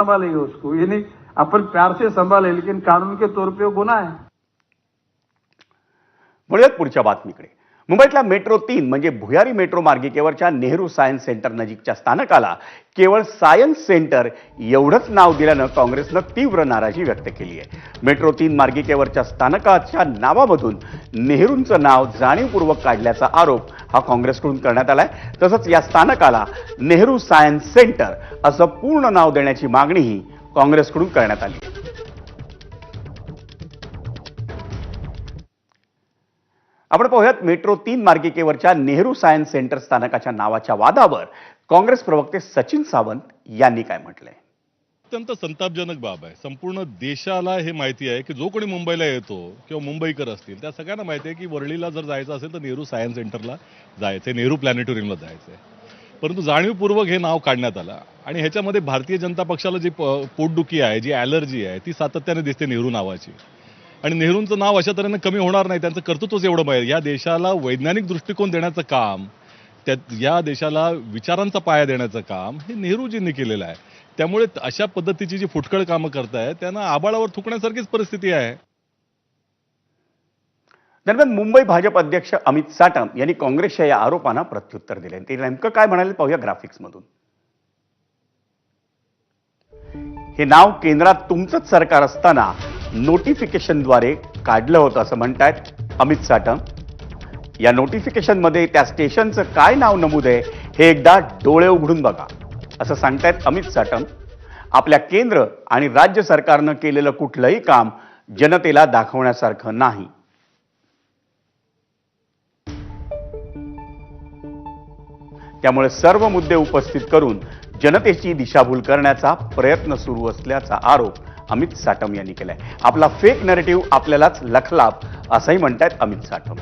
संभालेंगे उसको, ये नहीं अपन प्यार से संभाले, लेकिन कानून के तौर पे गुन्हा है। वळूयात पुढच्या बातमीकडे। मुंबईतल्या मेट्रो 3 म्हणजे भुयारी मेट्रो मार्गिकेवरच्या नेहरू सायन्स सेंटर नजीकच्या स्थानकाला केवळ सायन्स सेंटर एवढंच नाव दिल्यानं काँग्रेसनं तीव्र नाराजी व्यक्त केली आहे। मेट्रो 3 मार्गिकेवरच्या स्थानकाच्या नावामधून नेहरूंचं नाव जाणीवपूर्वक काढल्याचा आरोप हा काँग्रेसकडून करण्यात आलाय। तसंच या स्थानकाला नेहरू सायन्स सेंटर असं पूर्ण नाव देण्याची मागणीही काँग्रेसकडून करण्यात आली आहे। आपण पाहूयात मेट्रो 3 मार्गिकेवरच्या नेहरू सायन्स सेंटर स्थानकाच्या नावाच्या वादावर काँग्रेस प्रवक्ते सचिन सावंत यांनी काय म्हटलंय। अत्यंत संतापजनक बाब आहे। संपूर्ण देशाला हे माहिती आहे की जो कोणी मुंबईला येतो किंवा मुंबईकर असतील त्या सगळ्यांना माहिती आहे की वरळीला जर जायचं असेल तर नेहरू सायन्स सेंटरला जायचंय, नेहरू प्लॅनेटोरियमला जायचंय। परंतु जाणीवपूर्वक हे नाव काढण्यात आलं आणि ह्याच्यामध्ये भारतीय जनता पक्षाला जी पोटदुखी आहे, जी ॲलर्जी आहे, ती सातत्याने दिसते नेहरू नावाची। आणि नेहरूंचं नाव अशा तऱ्हेने कमी होणार नाही, त्यांचं कर्तृत्वच एवढं पाहिजे। या देशाला वैज्ञानिक दृष्टिकोन देण्याचं काम, या देशाला विचारांचा पाया देण्याचं काम हे नेहरूजींनी केलेलं आहे। त्यामुळे अशा पद्धतीची जी फुटकळ कामं करतायत त्यांना आबाळावर थुकण्यासारखीच परिस्थिती आहे। दरम्यान मुंबई भाजप अध्यक्ष अमित साटम यांनी काँग्रेसच्या या आरोपांना प्रत्युत्तर दिले। ते नेमकं काय म्हणाले पाहूया ग्राफिक्समधून। हे नाव केंद्रात तुमचंच सरकार असताना नोटिफिकेशनद्वारे काढलं होतं असं म्हणतायत अमित साटम। या नोटिफिकेशनमध्ये त्या स्टेशनचं काय नाव नमूद आहे हे एकदा डोळे उघडून बघा असं सांगतायत अमित साटम। आपल्या केंद्र आणि राज्य सरकारनं केलेलं कुठलंही काम जनतेला दाखवण्यासारखं नाही। त्यामुळे सर्व मुद्दे उपस्थित करून जनतेची दिशाभूल करण्याचा प्रयत्न सुरू असल्याचा आरोप अमित साटम यांनी केलाय। आपला फेक नॅरेटिव्ह आपल्यालाच लखलाप असंही म्हणतायत अमित साटम।